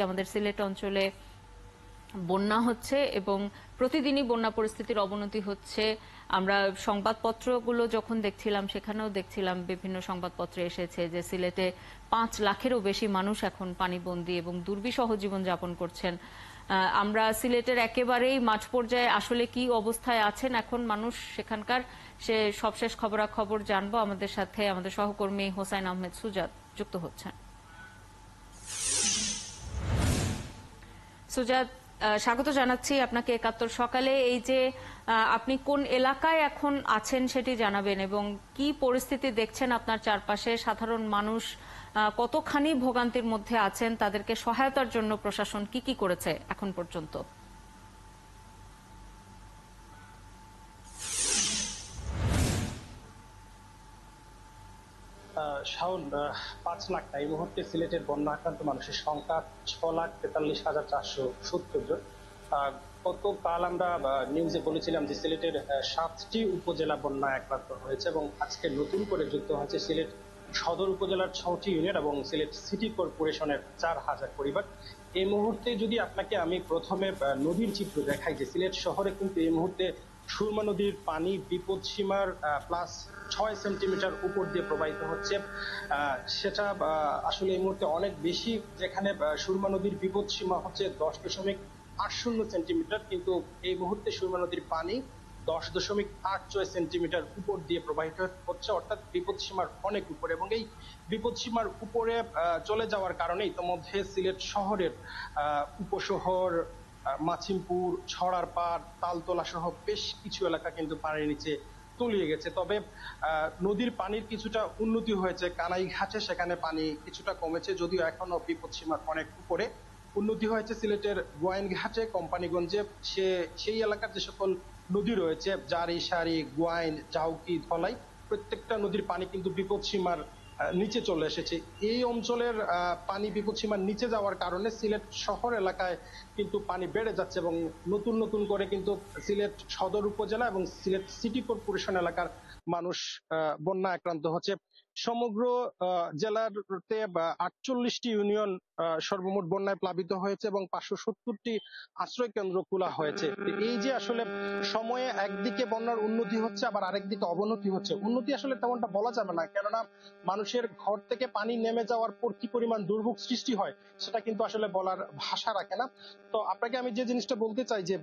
আমাদের সিলেট অঞ্চলে বন্যা হচ্ছে এবং প্রতিদিনই বন্যা পরিস্থিতির অবনতি হচ্ছে। আমরা সংবাদপত্রগুলো যখন দেখছিলাম সেখানেও দেখছিলাম বিভিন্ন সংবাদপত্রে এসেছে যে সিলেটে 5 লাখেরও বেশি মানুষ এখন পানিবন্দী এবং দুর্বিষহ জীবনযাপন করছেন। আমরা সিলেটের একেবারেই মাঠ পর্যায়ে আসলে কি অবস্থায় আছেন এখন মানুষ সেখানকার, সে সবশেষ খবরাখবর জানবো। আমাদের সাথে আমাদের সহকর্মী হোসাইন আহমেদ সুজাত যুক্ত হচ্ছেন। সুজাত, স্বাগত জানাচ্ছি আপনাকে একাত্তর সকালে। এই যে আপনি কোন এলাকায় এখন আছেন সেটি জানাবেন এবং কি পরিস্থিতি দেখছেন আপনার চারপাশে, সাধারণ মানুষ কতখানি ভোগান্তির মধ্যে আছেন, তাদেরকে সহায়তার জন্য প্রশাসন কি কি করেছে এখন পর্যন্ত? শাওন, 5 লাখ না, এই মুহূর্তে সিলেটের বন্যা আক্রান্ত মানুষের সংখ্যা 6,43,470 জন। গতকাল আমরা নিউজে বলেছিলাম যে সিলেটের 7টি উপজেলা বন্যা আক্রান্ত হয়েছে এবং আজকে নতুন করে যুক্ত হয়েছে সিলেট সদর উপজেলার 6টি ইউনিয়ন এবং সিলেট সিটি কর্পোরেশনের 4,000 পরিবার। এই মুহূর্তে যদি আপনাকে আমি প্রথমে নদীর চিত্র দেখাই, যে সিলেট শহরে কিন্তু এই মুহূর্তে সুরমা নদীর পানি বিপদ সীমার +6 সেন্টিমিটার উপর দিয়ে প্রবাহিত হচ্ছে। সেটা আসলে এই মুহূর্তে অনেক বেশি, যেখানে সুরমা নদীর বিপদ সীমা হচ্ছে 10.80 সেন্টিমিটার, কিন্তু এই মুহূর্তে সুরমা নদীর পানি 10.86 সেন্টিমিটার উপর দিয়ে প্রবাহিত হচ্ছে, অর্থাৎ বিপদ সীমার অনেক উপরে। এবং এই বিপদ সীমার উপরে চলে যাওয়ার কারণে ইতোমধ্যে সিলেট শহরের উপশহর, মাছিমপুর, ছড়ার পাড়, তালতলা সহ বেশ কিছু এলাকা কিন্তু পানির নিচে তলিয়ে গেছে। তবে নদীর পানির কিছুটা উন্নতি হয়েছে কানাইঘাটে, সেখানে পানি কিছুটা কমেছে, যদিও এখনো বিপদসীমার অনেক উপরে। উন্নতি হয়েছে সিলেটের গোয়াইনঘাটে, কোম্পানিগঞ্জে, সেই এলাকার যে সকল নদী রয়েছে, জারি, সারি, গোয়াইন, জাউকি, ধলাই, প্রত্যেকটা নদীর পানি কিন্তু বিপদসীমার নিচে চলে এসেছে। এই অঞ্চলের পানি বিপদসীমার নিচে যাওয়ার কারণে সিলেট শহর এলাকায় কিন্তু পানি বেড়ে যাচ্ছে এবং নতুন নতুন করে কিন্তু সিলেট সদর উপজেলা এবং সিলেট সিটি কর্পোরেশন এলাকার মানুষ বন্যা আক্রান্ত হচ্ছে। সমগ্র জেলাতে 48টি ইউনিয়ন সর্বমোট বন্যায় প্লাবিত হয়েছে এবং 570টি আশ্রয় কেন্দ্র খোলা হয়েছে। এই যে আসলে সময়ে একদিকে বন্যার উন্নতি হচ্ছে, আবার আরেকদিকে অবনতি হচ্ছে। উন্নতি আসলে তেমনটা বলা যাবে না, কেননা মানুষের ঘর থেকে পানি নেমে যাওয়ার পর কি পরিমাণ দুর্ভোগ সৃষ্টি হয় সেটা কিন্তু আসলে বলার ভাষা রাখে না। তো আপনাকে আমি যে জিনিসটা বলতে চাই যে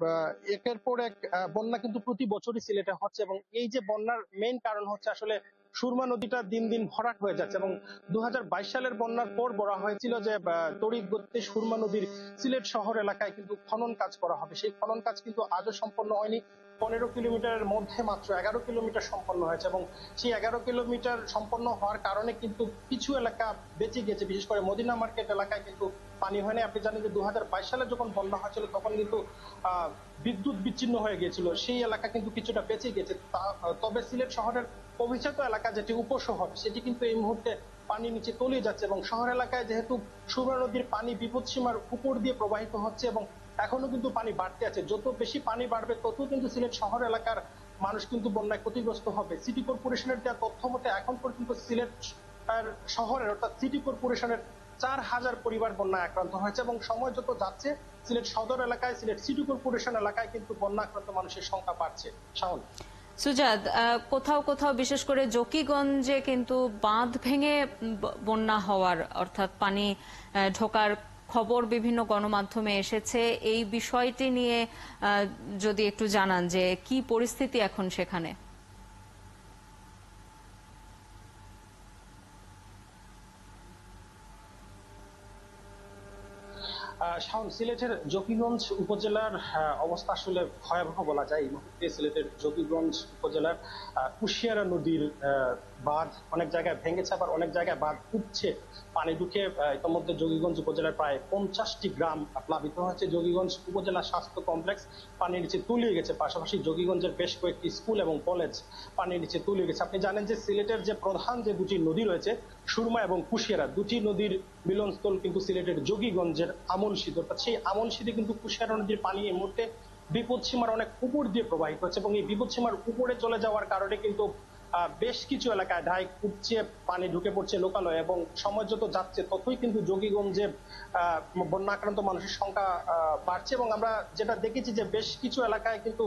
একের পর এক বন্যা কিন্তু প্রতি বছরই সিলেটে হচ্ছে এবং এই যে বন্যার মেইন কারণ হচ্ছে আসলে সুরমা নদীটা দিন দিন ভরাট হয়ে যাচ্ছে। এবং 2022 সালের বন্যার পর বলা হয়েছিল যে তড়িৎ গতিতে সুরমা নদীর সিলেট শহর এলাকায় কিন্তু খনন কাজ করা হবে। সেই খনন কাজ কিন্তু আজও সম্পন্ন হয়নি। 15 কিলোমিটারের মধ্যে মাত্র 11 কিলোমিটার সম্পন্ন হয়েছে এবং সেই 11 কিলোমিটার সম্পন্ন হওয়ার কারণে কিন্তু কিছু এলাকা বেঁচে গেছে, বিশেষ করে মদিনা মার্কেট এলাকায় কিন্তু পানি হয়নি। আপনি জানেন যে 2022 সালে যখন বন্যা হয়েছিল তখন কিন্তু বিদ্যুৎ বিচ্ছিন্ন হয়ে গিয়েছিল, সেই এলাকা কিন্তু কিছুটা বেঁচে গেছে। তবে সিলেট শহরের অভিজাত এলাকা যেটি উপশহর, সেটি কিন্তু এই মুহূর্তে পানি নিচে তলিয়ে যাচ্ছে এবং শহর এলাকায় যেহেতু সুরমা নদীর পানি বিপদসীমার উপর দিয়ে প্রবাহিত হচ্ছে এবং এখনো কিন্তু পানি বাড়তে আছে, যত বেশি পানি বাড়বে তত কিন্তু সিলেট শহর এলাকার মানুষ কিন্তু বন্যায় ক্ষতিগ্রস্ত হবে। সিটি কর্পোরেশনের দেওয়া তথ্য মতে এখন পর্যন্ত সিলেট শহরের অর্থাৎ সিটি কর্পোরেশনের 4,000 পরিবার বন্যায় আক্রান্ত হয়েছে এবং সময় যত যাচ্ছে সিলেট সদর এলাকায়, সিলেট সিটি কর্পোরেশন এলাকায় কিন্তু বন্যা আক্রান্ত মানুষের সংখ্যা বাড়ছে। শাওন, সুজাত, কোথাও কোথাও বিশেষ করে জকিগঞ্জে কিন্তু বাঁধ ভেঙে বন্যা হওয়ার, অর্থাৎ পানি ঢোকার খবর বিভিন্ন গণমাধ্যমে এসেছে। এই বিষয়টি নিয়ে যদি একটু জানান যে কি পরিস্থিতি এখন সেখানে। শাওন, সিলেটের জকিগঞ্জ উপজেলার অবস্থা আসলে ভয়াবহ বলা যায়। এই মুহূর্তে সিলেটের জকিগঞ্জ উপজেলার কুশিয়ারা নদীর বাঁধ অনেক জায়গায় ভেঙেছে, আবার অনেক জায়গায় বাঁধ উঠছে। পানি ঢুকে ইতিমধ্যে জকিগঞ্জ উপজেলার প্রায় 50টি গ্রাম প্লাবিত হয়েছে। জকিগঞ্জ উপজেলা স্বাস্থ্য কমপ্লেক্স পানির নিচে তলিয়ে গেছে, পাশাপাশি জকিগঞ্জের বেশ কয়েকটি স্কুল এবং কলেজ পানির নিচে তলিয়ে গেছে। আপনি জানেন যে সিলেটের যে প্রধান যে দুটি নদী রয়েছে, সুরমা এবং কুশিয়ারা, দুটি নদীর মিলনস্থল কিন্তু সিলেটের জকিগঞ্জের আমনশিদ, অর্থাৎ সেই আমনশিদে কিন্তু কুশিয়ারা নদীর পানি এই মুহূর্তে বিপদসীমার অনেক উপর দিয়ে প্রবাহিত হচ্ছে এবং এই বিপদসীমার উপরে চলে যাওয়ার কারণে কিন্তু বেশ কিছু এলাকায় ঢাই উপচে পানি ঢুকে পড়ছে লোকালয়ে, এবং সময় যত যাচ্ছে ততই কিন্তু যোগীগঞ্জে বন্যা আক্রান্ত মানুষের সংখ্যা বাড়ছে। এবং আমরা যেটা দেখেছি যে বেশ কিছু এলাকায় কিন্তু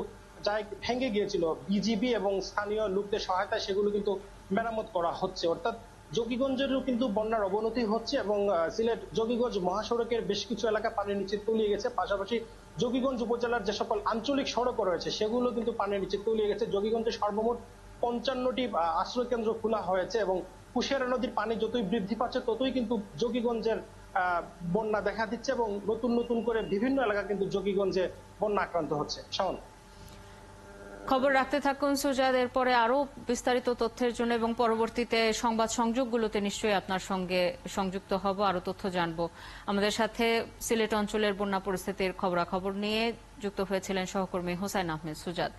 যাই ভেঙে গিয়েছিল, বিজিবি এবং স্থানীয় লোকদের সহায়তায় সেগুলো কিন্তু মেরামত করা হচ্ছে। অর্থাৎ যোগীগঞ্জেরও কিন্তু বন্যার অবনতি হচ্ছে, এবং সিলেট যোগীগঞ্জ মহাসড়কের বেশ কিছু এলাকা পানির নিচে তলিয়ে গেছে। পাশাপাশি যোগীগঞ্জ উপজেলার যে সকল আঞ্চলিক সড়ক রয়েছে সেগুলো কিন্তু পানির নিচে তলিয়ে গেছে। যোগীগঞ্জে সর্বমোট 55টি আশ্রয় কেন্দ্র খোলা হয়েছে, এবং কুশিয়ারা নদীর পানি যতই বৃদ্ধি পাচ্ছে ততই কিন্তু যোগীগঞ্জের বন্যা দেখা দিচ্ছে, এবং নতুন নতুন করে বিভিন্ন এলাকা কিন্তু যোগীগঞ্জে বন্যা আক্রান্ত হচ্ছে। শাওন, খবর রাখতে থাকুন সুজাদ, এরপরে আরো বিস্তারিত তথ্যের জন্য এবং পরবর্তীতে সংবাদ সংযোগগুলোতে নিশ্চয়ই আপনার সঙ্গে সংযুক্ত হব, আরো তথ্য জানবো। আমাদের সাথে সিলেট অঞ্চলের বন্যা পরিস্থিতির খবরাখবর নিয়ে যুক্ত হয়েছিলেন সহকর্মী হোসাইন আহমেদ সুজাদ।